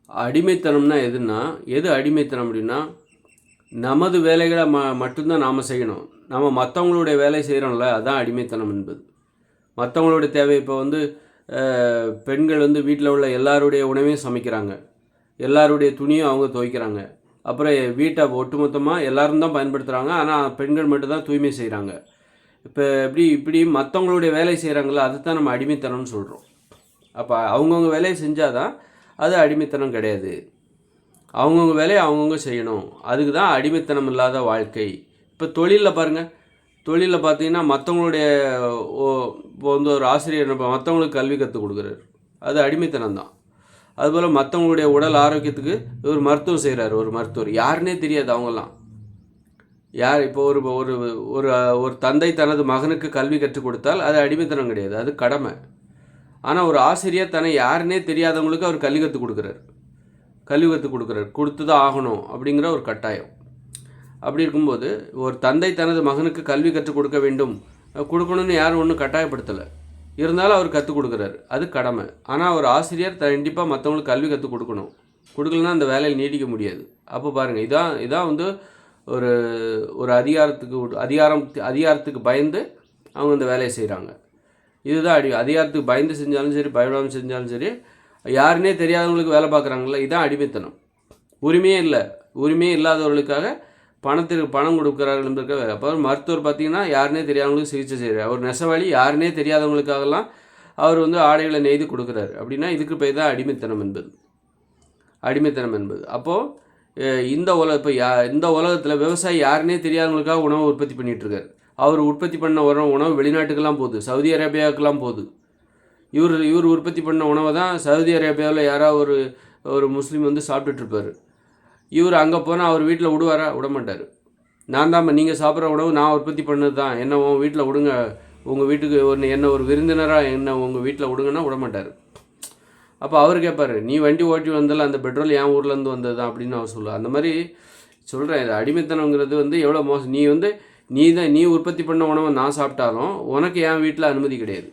அடிமைத்தனம்னா எதுன்னா, எது அடிமைத்தனம் அப்படின்னா, நமது வேலைகளை மட்டும்தான் நாம் செய்யணும். நம்ம மற்றவங்களுடைய வேலை செய்கிறோம்ல, அதுதான் அடிமைத்தனம் என்பது. மற்றவங்களுடைய தேவை இப்போ வந்து பெண்கள் வந்து வீட்டில் உள்ள எல்லாருடைய உணவையும் சமைக்கிறாங்க, எல்லாருடைய துணியும் அவங்க துவைக்கிறாங்க, அப்புறம் வீட்டை ஒட்டுமொத்தமாக எல்லாரும் தான் பயன்படுத்துகிறாங்க. ஆனால் பெண்கள் மட்டும்தான் தூய்மை செய்கிறாங்க. இப்போ இப்படி மற்றவங்களுடைய வேலை செய்கிறாங்களோ அதுதான் நம்ம அடிமைத்தனம்னு சொல்கிறோம். அப்போ அவங்கவுங்க வேலையை செஞ்சால் தான் அது அடிமைத்தனம் கிடையாது. அவங்கவுங்க வேலையை அவங்கவுங்க செய்யணும். அதுக்கு தான் அடிமைத்தனம் இல்லாத வாழ்க்கை. இப்போ தொழிலில் பாருங்கள், தொழிலில் பார்த்தீங்கன்னா மற்றவங்களுடைய இப்போ வந்து ஒரு ஆசிரியர் மற்றவங்களுக்கு கல்வி கற்றுக் கொடுக்குறாரு, அது அடிமைத்தனம் தான். அதுபோல் மற்றவங்களுடைய உடல் ஆரோக்கியத்துக்கு ஒரு மருத்துவம் செய்கிறார், ஒரு மருத்துவர் யாருன்னே தெரியாது அவங்கெல்லாம் யார். இப்போ ஒரு ஒரு ஒரு ஒரு தந்தை தனது மகனுக்கு கல்வி கற்றுக் கொடுத்தால் அது அடிமைத்தனம் கிடையாது, அது கடமை. ஆனால் ஒரு ஆசிரியர் தன்னை யாருன்னே தெரியாதவங்களுக்கு அவர் கல்வி கற்றுக் கொடுக்குறார், கொடுத்து தான் ஆகணும் அப்படிங்கிற ஒரு கட்டாயம். அப்படி இருக்கும்போது ஒரு தந்தை தனது மகனுக்கு கல்வி கற்றுக் கொடுக்க வேண்டும், கொடுக்கணும்னு யாரும் ஒன்றும் கட்டாயப்படுத்தலை, இருந்தாலும் அவர் கற்றுக் கொடுக்குறாரு, அது கடமை. ஆனால் ஒரு ஆசிரியர் கண்டிப்பாக மற்றவங்களுக்கு கல்வி கற்றுக் கொடுக்கணும், கொடுக்கலன்னா அந்த வேலையில் நீடிக்க முடியாது. அப்போ பாருங்கள், இதான் வந்து ஒரு ஒரு அதிகாரத்துக்கு பயந்து அவங்க இந்த வேலையை செய்கிறாங்க. இதுதான் அதிகாரத்துக்கு பயந்து செஞ்சாலும் சரி, பயப்படாமல் செஞ்சாலும் சரி, யாருன்னே தெரியாதவங்களுக்கு வேலை பார்க்குறாங்களே, இதுதான் அடிமைத்தனம். உரிமையே இல்லாதவர்களுக்காக பணம் கொடுக்குறார்கள் என்பதற்காக வேலை. அப்போ மருத்துவர் பார்த்தீங்கன்னா யாருனே தெரியாதவங்களுக்கு சிகிச்சை செய்கிறார். அவர் நெசவாளி யாருனே தெரியாதவங்களுக்காகலாம் அவர் வந்து ஆடைகளை நெய்து கொடுக்குறாரு. அப்படின்னா இதுக்கு பேர் தான் அடிமைத்தனம் என்பது. அப்போது இந்த உலகத்தில் விவசாயி யாருனே தெரியாதவங்களுக்காக உணவை உற்பத்தி பண்ணிகிட்ருக்கார். அவர் உற்பத்தி பண்ண உணவு வெளிநாட்டுக்கெல்லாம் போகுது, சவுதி அரேபியாவுக்கெல்லாம் போகுது. இவர் உற்பத்தி பண்ண உணவை தான் சவுதி அரேபியாவில் யாராவது ஒரு முஸ்லீம் வந்து சாப்பிட்டுட்ருப்பார். இவர் அங்கே போனால் அவர் வீட்டில் விட மாட்டார். நீங்கள் சாப்பிட்ற உணவு நான் உற்பத்தி பண்ணது தான், என்ன உங்கள் வீட்டில் விடுங்க, உங்கள் வீட்டுக்கு என்ன ஒரு விருந்தினராக என்ன உங்கள் வீட்டில் விடுங்கன்னா விட மாட்டார். அப்போ அவர் கேட்பார், நீ வண்டி ஓட்டி வந்தால அந்த பெட்ரோல் என் ஊர்லேருந்து வந்தது தான் அப்படின்னு அவர் சொல்லுவார். அந்த மாதிரி சொல்கிறேன், இது அடிமைத்தனங்கிறது வந்து எவ்வளோ மோசம். நீ உற்பத்தி பண்ண உணவை நான் சாப்பிட்டாலும் உனக்கு என் வீட்டில் அனுமதி கிடையாது.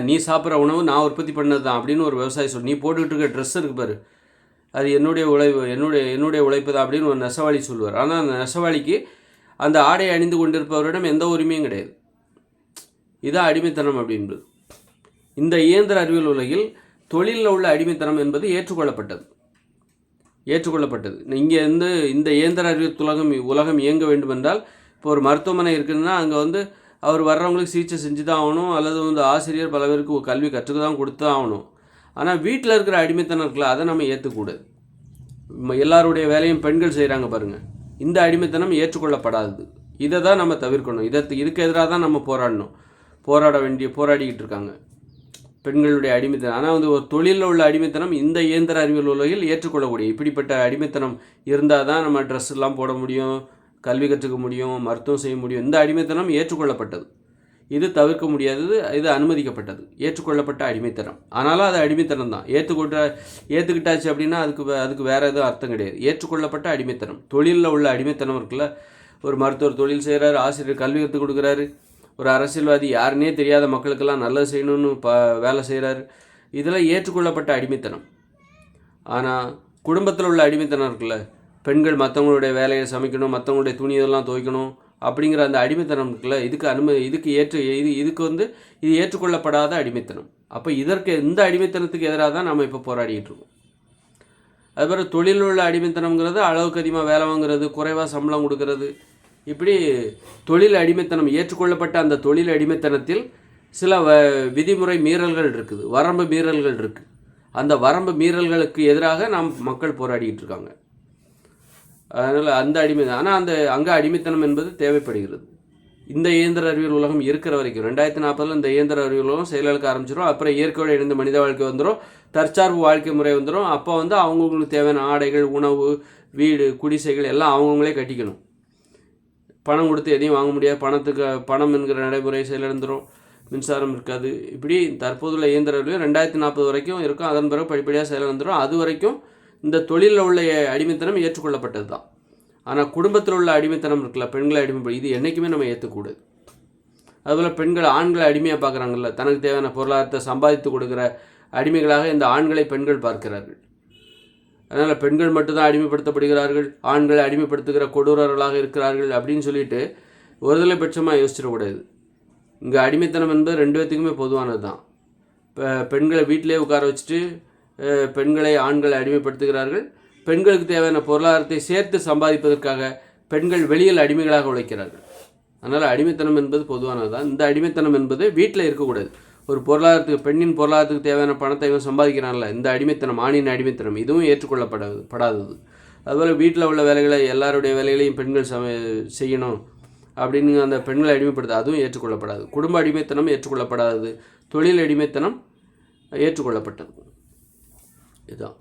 நீ சாப்பிட்ற உணவு நான் உற்பத்தி பண்ணது தான் அப்படின்னு ஒரு விவசாயி நீ போட்டுக்கிட்டு இருக்க ட்ரெஸ் இருக்கு பாரு, அது என்னுடைய உழைப்பு தான் அப்படின்னு ஒரு நெசவாளி சொல்லுவார். ஆனால் அந்த நெசவாளிக்கு அந்த ஆடையை அணிந்து கொண்டிருப்பவரிடம் எந்த உரிமையும் கிடையாது. இதுதான் அடிமைத்தனம் அப்படின்றது. இந்த இயந்திர அறிவியல் உலகில் தொழிலில் உள்ள அடிமைத்தனம் என்பது ஏற்றுக்கொள்ளப்பட்டது. இங்கே இந்த இயந்திர அறிவியல் உலகம் இயங்க வேண்டும் என்றால், இப்போ ஒரு மருத்துவமனை இருக்குதுன்னா அங்கே வந்து அவர் வர்றவங்களுக்கு சிகிச்சை செஞ்சு தான் ஆகணும், அல்லது வந்து ஆசிரியர் பல பேருக்கு கல்வி கற்றுக்க தான் கொடுத்து தான் ஆகணும். ஆனால் வீட்டில் இருக்கிற அடிமைத்தனம் இருக்குல்ல, அதை நம்ம ஏற்றுக்கூடாது. எல்லாருடைய வேலையும் பெண்கள் செய்கிறாங்க பாருங்கள், இந்த அடிமைத்தனம் ஏற்றுக்கொள்ளப்படாதது. இதை தான் நம்ம தவிர்க்கணும். இதுக்கு எதிராக தான் நம்ம போராடிக்கிட்டு இருக்காங்க பெண்களுடைய அடிமைத்தனம். ஆனால் வந்து ஒரு தொழிலில் உள்ள அடிமைத்தனம் இந்த இயந்திர அறிவியல் உலகில் ஏற்றுக்கொள்ளக்கூடிய இப்படிப்பட்ட அடிமைத்தனம் இருந்தால் தான் நம்ம ட்ரெஸ் எல்லாம் போட முடியும், கல்வி கற்றுக்க முடியும், மருத்துவம் செய்ய முடியும். இந்த அடிமைத்தனம் ஏற்றுக்கொள்ளப்பட்டது, இது தவிர்க்க முடியாதது, இது அனுமதிக்கப்பட்டது, ஏற்றுக்கொள்ளப்பட்ட அடிமைத்தனம். ஆனாலும் அது அடிமைத்தனம் தான். ஏற்றுக்கிட்டாச்சு அப்படின்னா அதுக்கு வேறு எதுவும் அர்த்தம் கிடையாது. ஏற்றுக்கொள்ளப்பட்ட அடிமைத்தனம். தொழிலில் உள்ள அடிமைத்தனம் இருக்குல்ல, ஒரு மருத்துவர் தொழில் செய்கிறாரு, ஆசிரியர் கல்வி கற்றுக் கொடுக்குறாரு, ஒரு அரசியல்வாதி யாருன்னே தெரியாத மக்களுக்கெல்லாம் நல்லது செய்யணும்னு வேலை செய்கிறாரு, இதெல்லாம் ஏற்றுக்கொள்ளப்பட்ட அடிமைத்தனம். ஆனால் குடும்பத்தில் உள்ள அடிமைத்தனம் இருக்குல்ல, பெண்கள் மற்றவங்களுடைய வேலையை சமைக்கணும், மற்றவங்களுடைய துணி இதெல்லாம் துவைக்கணும் அப்படிங்கிற அந்த அடிமைத்தனம் இருக்குல்ல, இதுக்கு வந்து இது ஏற்றுக்கொள்ளப்படாத அடிமைத்தனம். அப்போ இந்த அடிமைத்தனத்துக்கு எதிராக தான் நம்ம இப்போ போராடிக்கிட்டு இருக்கோம். அதுபோல் தொழிலில் உள்ள அடிமைத்தனம்ங்கிறது அளவுக்கு அதிகமாக வேலை வாங்குறது, குறைவாக சம்பளம் கொடுக்கறது, இப்படி தொழில் அடிமைத்தனம். ஏற்றுக்கொள்ளப்பட்ட அந்த தொழில் அடிமைத்தனத்தில் சில விதிமுறை மீறல்கள் இருக்குது, வரம்பு மீறல்கள் இருக்குது. அந்த வரம்பு மீறல்களுக்கு எதிராக மக்கள் போராடிக்கிட்டு இருக்காங்க. அதனால் ஆனால் அங்கே அடிமைத்தனம் என்பது தேவைப்படுகிறது. இந்த இயந்திர அறிவியல் உலகம் இருக்கிற வரைக்கும் 2040 இந்த இயந்திர அறிவியல் உலகம் செயலுக்கு ஆரம்பிச்சிடும். அப்புறம் இயற்கையோடு இணைந்த மனித வாழ்க்கை வந்துடும், தற்சார்பு வாழ்க்கை முறை வந்துடும். அப்போ வந்து அவங்களுக்கு தேவையான ஆடைகள், உணவு, வீடு, குடிசைகள் எல்லாம் அவங்கவுங்களே கட்டிக்கணும். பணம் கொடுத்து எதையும் வாங்க முடியாது. பணம் என்கிற நடைமுறை செயலிழந்துடும், மின்சாரம் இருக்காது. இப்படி தற்போதுள்ள இயந்திர அறிவியல் 2040 வரைக்கும் இருக்கும். அதன் பிறகு படிப்படியாக செயலிழந்துடும். அது வரைக்கும் இந்த தொழிலில் உள்ள அடிமைத்தனம் ஏற்றுக்கொள்ளப்பட்டது தான். ஆனால் குடும்பத்தில் உள்ள அடிமைத்தனம் இருக்குல்ல, பெண்களை இது என்றைக்குமே நம்ம ஏற்றுக்கூடாது. அதுபோல் ஆண்களை அடிமையாக பார்க்குறாங்கல்ல, தனக்கு தேவையான பொருளாதாரத்தை சம்பாதித்து கொடுக்குற அடிமைகளாக இந்த ஆண்களை பெண்கள் பார்க்கிறார்கள். அதனால் பெண்கள் மட்டும்தான் அடிமைப்படுத்தப்படுகிறார்கள், ஆண்களை அடிமைப்படுத்துகிற கொடூரர்களாக இருக்கிறார்கள் அப்படின்னு சொல்லிட்டு ஒருதலைபட்சமாக யோசிச்சிடக்கூடாது. இங்கே அடிமைத்தனம் என்பது ரெண்டு பேர்த்துக்குமே பொதுவானது தான். இப்போ பெண்களை வீட்டிலே உட்கார வச்சுட்டு பெண்களை ஆண்களை அடிமைப்படுத்துகிறார்கள். பெண்களுக்கு தேவையான பொருளாதாரத்தை சேர்த்து சம்பாதிப்பதற்காக பெண்கள் வெளியில் அடிமைகளாக உழைக்கிறார்கள். அதனால் அடிமைத்தனம் என்பது பொதுவானது தான். இந்த அடிமைத்தனம் என்பது வீட்டில் இருக்கக்கூடாது. ஒரு பொருளாதாரத்துக்கு, பெண்ணின் பொருளாதாரத்துக்கு தேவையான பணத்தை இவன் சம்பாதிக்கிறான்ல, இந்த அடிமைத்தனம், ஆணின் அடிமைத்தனம், இதுவும் ஏற்றுக்கொள்ளப்படாதது. அதுபோல் வீட்டில் உள்ள வேலைகளை, எல்லாருடைய வேலைகளையும் பெண்கள் செய்யணும் அப்படின்னு அந்த பெண்களை அடிமைப்படுத்த, அதுவும் ஏற்றுக்கொள்ளப்படாது. குடும்ப அடிமைத்தனம் ஏற்றுக்கொள்ளப்படாதது, தொழில் அடிமைத்தனம் ஏற்றுக்கொள்ளப்பட்டது. இதுதான்.